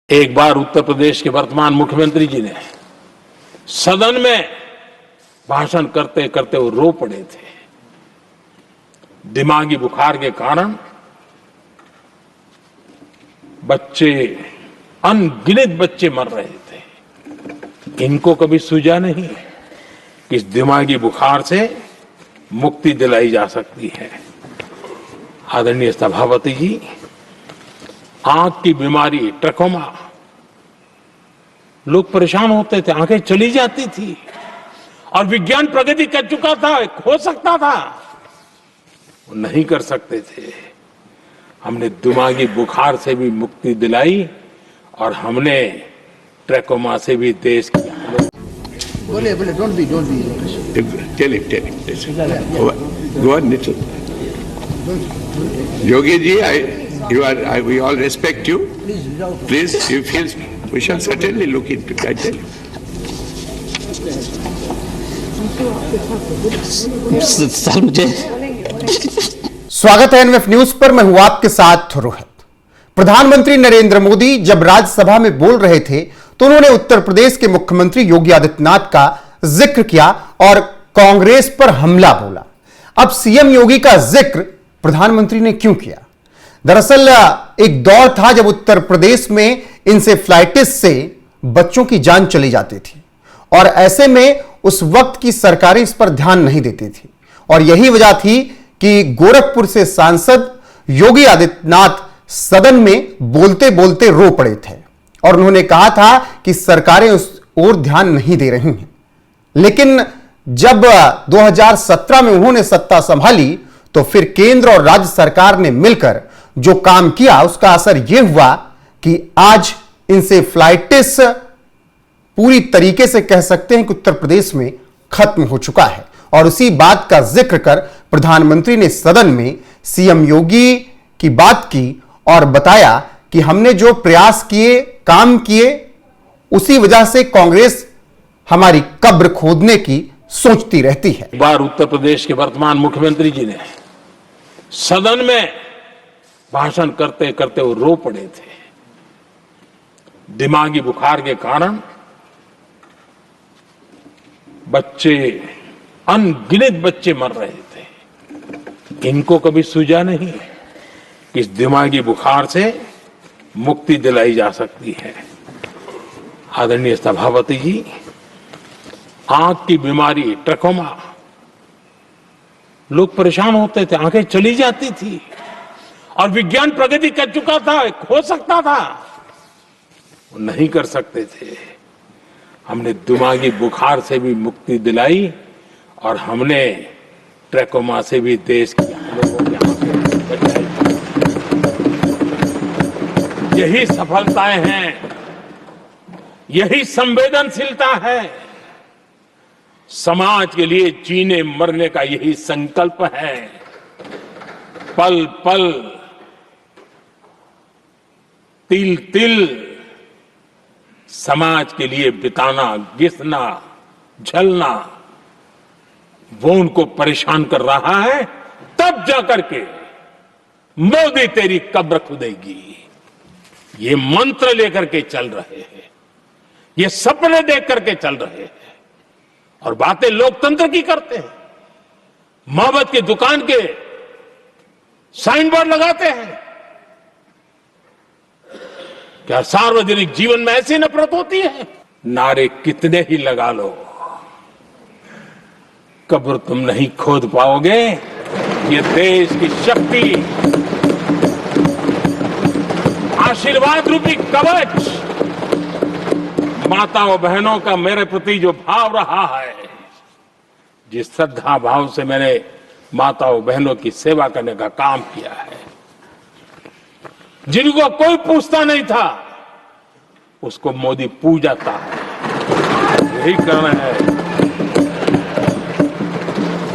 एक बार उत्तर प्रदेश के वर्तमान मुख्यमंत्री जी ने सदन में भाषण करते करते वो रो पड़े थे। दिमागी बुखार के कारण बच्चे, अनगिनत बच्चे मर रहे थे। इनको कभी सूझा नहीं कि इस दिमागी बुखार से मुक्ति दिलाई जा सकती है। आदरणीय सभापति जी, आंख की बीमारी ट्रकोमा, लोग परेशान होते थे, आंखें चली जाती थी और विज्ञान प्रगति कर चुका था, हो सकता था, वो नहीं कर सकते थे। हमने दिमागी बुखार से भी मुक्ति दिलाई और हमने ट्रकोमा से भी देश की बोले don't be tell him go on Nitin Yogi ji we all respect you. Please, you feel we shall certainly look into it. I tell you. Sir मुझे स्वागत है एनएफ न्यूज पर। मैं हूं आपके साथ रोहित। प्रधानमंत्री नरेंद्र मोदी जब राज्यसभा में बोल रहे थे तो उन्होंने उत्तर प्रदेश के मुख्यमंत्री योगी आदित्यनाथ का जिक्र किया और कांग्रेस पर हमला बोला। अब सीएम योगी का जिक्र प्रधानमंत्री ने क्यों किया? दरअसल एक दौर था जब उत्तर प्रदेश में इंसेफ्लाइटिस से बच्चों की जान चली जाती थी और ऐसे में उस वक्त की सरकारें इस पर ध्यान नहीं देती थी और यही वजह थी कि गोरखपुर से सांसद योगी आदित्यनाथ सदन में बोलते बोलते रो पड़े थे और उन्होंने कहा था कि सरकारें उस ओर ध्यान नहीं दे रही हैं। लेकिन जब 2017 में उन्होंने सत्ता संभाली तो फिर केंद्र और राज्य सरकार ने मिलकर जो काम किया उसका असर यह हुआ कि आज इंसेफ्लाइटिस पूरी तरीके से कह सकते हैं कि उत्तर प्रदेश में खत्म हो चुका है। और उसी बात का जिक्र कर प्रधानमंत्री ने सदन में सीएम योगी की बात की और बताया कि हमने जो प्रयास किए, काम किए, उसी वजह से कांग्रेस हमारी कब्र खोदने की सोचती रहती है। एक बार उत्तर प्रदेश के वर्तमान मुख्यमंत्री जी ने सदन में भाषण करते करते वो रो पड़े थे। दिमागी बुखार के कारण बच्चे, अनगिनत बच्चे मर रहे थे। इनको कभी सूझा नहीं कि इस दिमागी बुखार से मुक्ति दिलाई जा सकती है। आदरणीय सभापति जी, आंख की बीमारी ट्रकोमा, लोग परेशान होते थे, आंखें चली जाती थी और विज्ञान प्रगति कर चुका था, हो सकता था, वो नहीं कर सकते थे। हमने दिमागी बुखार से भी मुक्ति दिलाई और हमने ट्रकोमा से भी देश की लोगों की आंखें बचाई। यही सफलताएं हैं, यही संवेदनशीलता है। समाज के लिए जीने मरने का यही संकल्प है। पल पल, तिल तिल समाज के लिए बिताना, घिसना, झलना, वो उनको परेशान कर रहा है। तब जाकर के मोदी तेरी कब्र खुदेगी, ये मंत्र लेकर के चल रहे हैं, ये सपने देख करके चल रहे हैं और बातें लोकतंत्र की करते हैं। मोहब्बत की दुकान के साइन बोर्ड लगाते हैं। क्या सार्वजनिक जीवन में ऐसी नफरत होती है? नारे कितने ही लगा लो, कब्र तुम नहीं खोद पाओगे। ये देश की शक्ति, आशीर्वाद रूपी कवच, माताओं बहनों का मेरे प्रति जो भाव रहा है, जिस श्रद्धा भाव से मैंने माताओं बहनों की सेवा करने का काम किया है, जिनको कोई पूछता नहीं था उसको मोदी पूजाता है। यही कारण है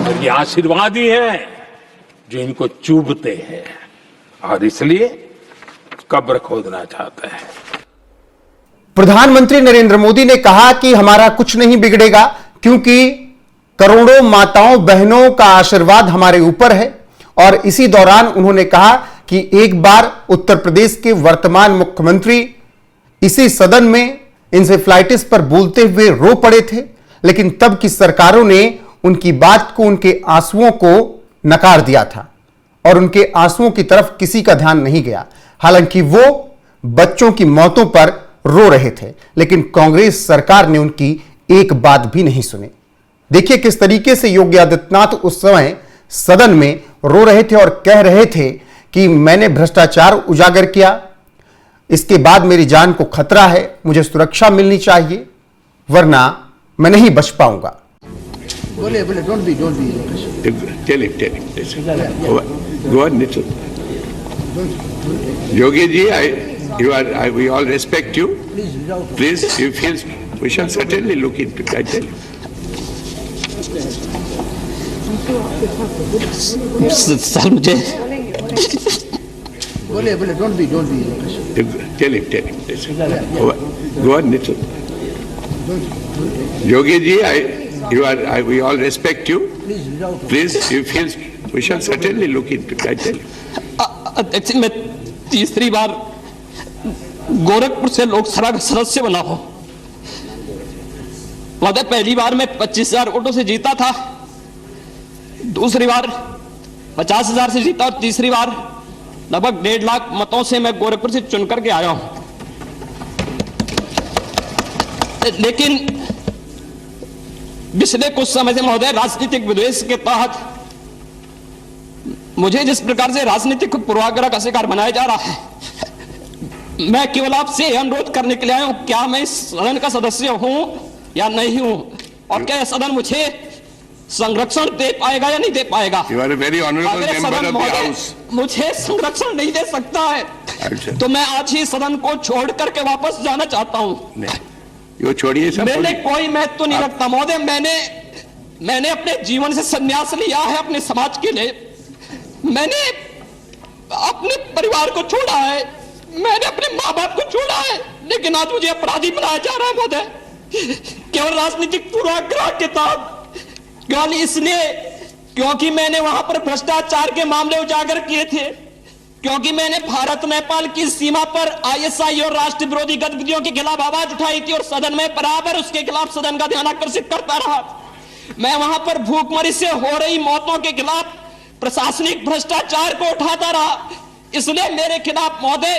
और ये आशीर्वाद ही है जो इनको चूभते हैं और इसलिए कब्र खोदना चाहते हैं। प्रधानमंत्री नरेंद्र मोदी ने कहा कि हमारा कुछ नहीं बिगड़ेगा क्योंकि करोड़ों माताओं बहनों का आशीर्वाद हमारे ऊपर है। और इसी दौरान उन्होंने कहा कि एक बार उत्तर प्रदेश के वर्तमान मुख्यमंत्री इसी सदन में इंसेफ्लाइटिस पर बोलते हुए रो पड़े थे, लेकिन तब की सरकारों ने उनकी बात को, उनके आंसुओं को नकार दिया था और उनके आंसुओं की तरफ किसी का ध्यान नहीं गया। हालांकि वो बच्चों की मौतों पर रो रहे थे, लेकिन कांग्रेस सरकार ने उनकी एक बात भी नहीं सुनी। देखिए किस तरीके से योगी आदित्यनाथ उस समय सदन में रो रहे थे और कह रहे थे कि मैंने भ्रष्टाचार उजागर किया, इसके बाद मेरी जान को खतरा है, मुझे सुरक्षा मिलनी चाहिए, वरना मैं नहीं बच पाऊंगा। बोले बोले, don't be. Tell him. Listen. Go on, Nitin. Yogi ji, we all respect you. Please, without. Please, you feel, we shall certainly look into it. I tell you. Sir मुझे बोले बोले, don't be. Tell him. Listen. Go on, Nitin. Yogi ji, we all respect you. Please, without. Please, you feel, we shall certainly look into it. I tell you. अध्यक्ष मैं तीसरी बार गोरखपुर से लोकसभा का सदस्य बना हूं। मतलब पहली बार मैं 25,000 वोटों से जीता था, दूसरी बार 50,000 से जीता और तीसरी बार लगभग 1.5 लाख मतों से मैं गोरखपुर से चुनकर के आया हूं। लेकिन पिछले कुछ समय से महोदय राजनीतिक विद्वेष के तहत मुझे जिस प्रकार से राजनीतिक पूर्वाग्रह का शिकार बनाया जा रहा है, मैं केवल आपसे अनुरोध करने के लिए आया हूं, क्या मैं इस सदन का सदस्य हूं या नहीं हूं, और क्या यह सदन मुझे संरक्षण दे पाएगा या नहीं दे पाएगा। You are a very honorable member of the house. मुझे संरक्षण नहीं दे सकता है, तो मैं आज ही सदन को छोड़ करके वापस जाना चाहता हूं। ये छोड़िए सब। मैंने कोई महत्व नहीं रखता महोदय, मैंने अपने जीवन से संन्यास लिया है अपने समाज के लिए, मैंने अपने परिवार को छोड़ा है, मैंने अपने माँ बाप को छोड़ा है, लेकिन आज मुझे अपराधी बनाया जा रहा है महोदय, केवल राजनीतिक पूर्वाग्रह के तहत, केवल इसलिए क्योंकि मैंने वहां पर भ्रष्टाचार के मामले उजागर किए थे, क्योंकि मैंने भारत नेपाल की सीमा पर ISI और राष्ट्र विरोधी गतिविधियों के खिलाफ आवाज उठाई थी और सदन में बराबर उसके खिलाफ सदन का ध्यान आकर्षित करता रहा। मैं वहां पर भूखमरी से हो रही मौतों के खिलाफ प्रशासनिक भ्रष्टाचार को उठाता रहा, इसलिए मेरे खिलाफ महोदय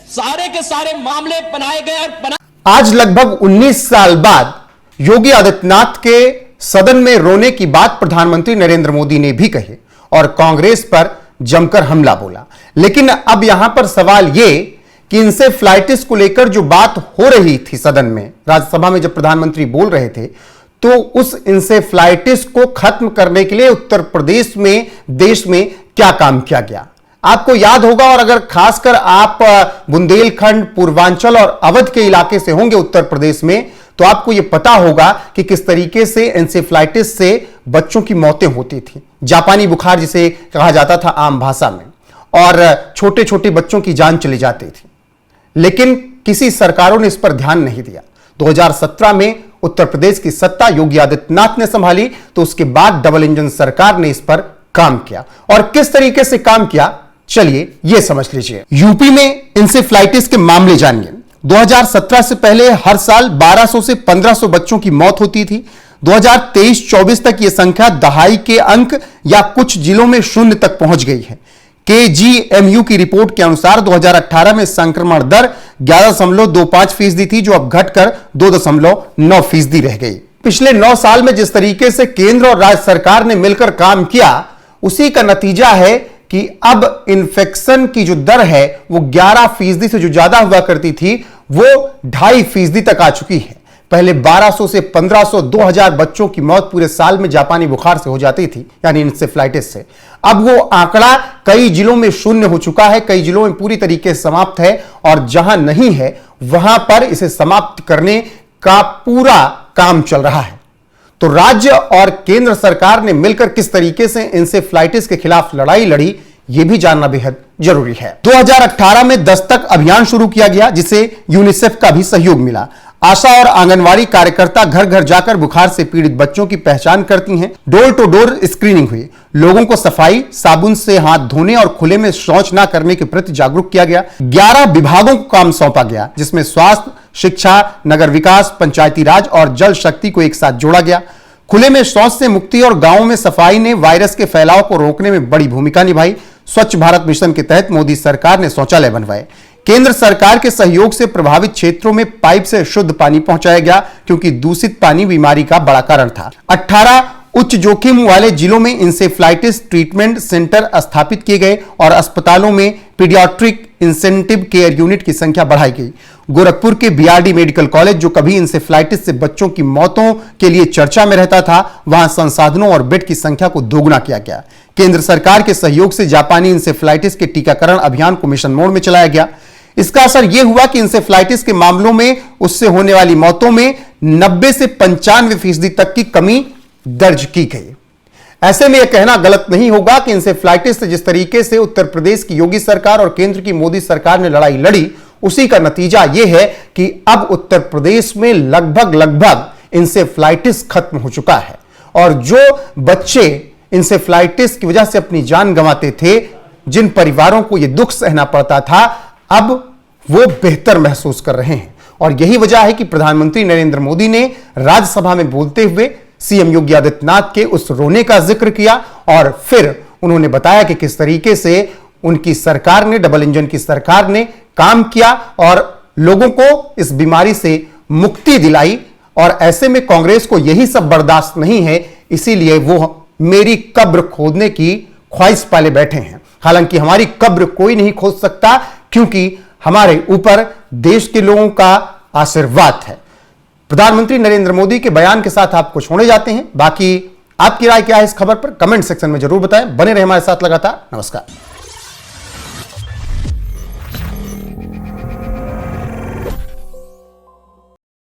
सारे के सारे मामले बनाए गए और आज लगभग 19 साल बाद योगी आदित्यनाथ के सदन में रोने की बात प्रधानमंत्री नरेंद्र मोदी ने भी कही और कांग्रेस पर जमकर हमला बोला। लेकिन अब यहां पर सवाल यह कि इंसेफ्लाइटिस को लेकर जो बात हो रही थी सदन में, राज्यसभा में जब प्रधानमंत्री बोल रहे थे, तो उस इंसेफ्लाइटिस को खत्म करने के लिए उत्तर प्रदेश में, देश में क्या काम किया गया आपको याद होगा। और अगर खासकर आप बुंदेलखंड, पूर्वांचल और अवध के इलाके से होंगे उत्तर प्रदेश में, तो आपको यह पता होगा कि किस तरीके से इंसेफ्लाइटिस से बच्चों की मौतें होती थी, जापानी बुखार जिसे कहा जाता था आम भाषा में, और छोटे छोटे बच्चों की जान चली जाती थी। लेकिन किसी सरकारों ने इस पर ध्यान नहीं दिया। 2017 में उत्तर प्रदेश की सत्ता योगी आदित्यनाथ ने संभाली, तो उसके बाद डबल इंजन सरकार ने इस पर काम किया। और किस तरीके से काम किया, चलिए यह समझ लीजिए। यूपी में इंसेफ्लाइटिस के मामले जानिए। 2017 से पहले हर साल 1200 से 1500 बच्चों की मौत होती थी। 2023-24 तक यह संख्या दहाई के अंक या कुछ जिलों में 0 तक पहुंच गई है। KGMU की रिपोर्ट के अनुसार 2018 में संक्रमण दर 11.25% थी, जो अब घटकर 2.9% रह गई। पिछले 9 साल में जिस तरीके से केंद्र और राज्य सरकार ने मिलकर काम किया, उसी का नतीजा है कि अब इन्फेक्शन की जो दर है वो 11% से जो ज्यादा हुआ करती थी वो 2.5% तक आ चुकी है। पहले 1200 से 1500, 2000 बच्चों की मौत पूरे साल में जापानी बुखार से हो जाती थी, यानी इंसेफ्लाइटिस से। अब वो आंकड़ा कई जिलों में 0 हो चुका है, कई जिलों में पूरी तरीके से समाप्त है, और जहां नहीं है वहां पर इसे समाप्त करने का पूरा काम चल रहा है। तो राज्य और केंद्र सरकार ने मिलकर किस तरीके से इंसेफ्लाइटिस के खिलाफ लड़ाई लड़ी, यह भी जानना बेहद जरूरी है। 2018 में दस्तक अभियान शुरू किया गया, जिसे यूनिसेफ का भी सहयोग मिला। आशा और आंगनवाड़ी कार्यकर्ता घर घर जाकर बुखार से पीड़ित बच्चों की पहचान करती हैं। डोर टू डोर स्क्रीनिंग हुई, लोगों को सफाई, साबुन से हाथ धोने और खुले में शौच न करने के प्रति जागरूक किया गया। 11 विभागों को काम सौंपा गया, जिसमें स्वास्थ्य, शिक्षा, नगर विकास, पंचायती राज और जल शक्ति को एक साथ जोड़ा गया। खुले में शौच से मुक्ति और गांवों में सफाई ने वायरस के फैलाव को रोकने में बड़ी भूमिका निभाई। स्वच्छ भारत मिशन के तहत मोदी सरकार ने शौचालय बनवाए। केंद्र सरकार के सहयोग से प्रभावित क्षेत्रों में पाइप से शुद्ध पानी पहुंचाया गया, क्योंकि दूषित पानी बीमारी का बड़ा कारण था। 18 उच्च जोखिम वाले जिलों में इंसेफ्लाइटिस ट्रीटमेंट सेंटर स्थापित किए गए और अस्पतालों में पीडियाट्रिक इंसेंटिव केयर यूनिट की संख्या बढ़ाई गई। गोरखपुर के बीआरडी मेडिकल कॉलेज, जो कभी इंसेफ्लाइटिस से बच्चों की मौतों के लिए चर्चा में रहता था, वहां संसाधनों और बेड की संख्या को दोगुना किया गया। केंद्र सरकार के सहयोग से जापानी इंसेफ्लाइटिस के टीकाकरण अभियान को मिशन मोड में चलाया गया। इसका असर यह हुआ कि इंसेफ्लाइटिस के मामलों में उससे होने वाली मौतों में 90 से 95% तक की कमी दर्ज की गई। ऐसे में यह कहना गलत नहीं होगा कि इंसेफ्लाइटिस से जिस तरीके से उत्तर प्रदेश की योगी सरकार और केंद्र की मोदी सरकार ने लड़ाई लड़ी, उसी का नतीजा यह है कि अब उत्तर प्रदेश में लगभग इंसेफ्लाइटिस खत्म हो चुका है और जो बच्चे इंसेफ्लाइटिस की वजह से अपनी जान गंवाते थे, जिन परिवारों को यह दुख सहना पड़ता था, अब वो बेहतर महसूस कर रहे हैं। और यही वजह है कि प्रधानमंत्री नरेंद्र मोदी ने राज्यसभा में बोलते हुए सीएम योगी आदित्यनाथ के उस रोने का जिक्र किया और फिर उन्होंने बताया कि किस तरीके से उनकी सरकार ने, डबल इंजन की सरकार ने काम किया और लोगों को इस बीमारी से मुक्ति दिलाई। और ऐसे में कांग्रेस को यही सब बर्दाश्त नहीं है, इसीलिए वो मेरी कब्र खोदने की ख्वाहिश पाले बैठे हैं। हालांकि हमारी कब्र कोई नहीं खोद सकता, क्योंकि हमारे ऊपर देश के लोगों का आशीर्वाद है। प्रधानमंत्री नरेंद्र मोदी के बयान के साथ आप कुछ होने जाते हैं। बाकी आपकी राय क्या है इस खबर पर कमेंट सेक्शन में जरूर बताएं। बने रहे हमारे साथ लगातार। नमस्कार।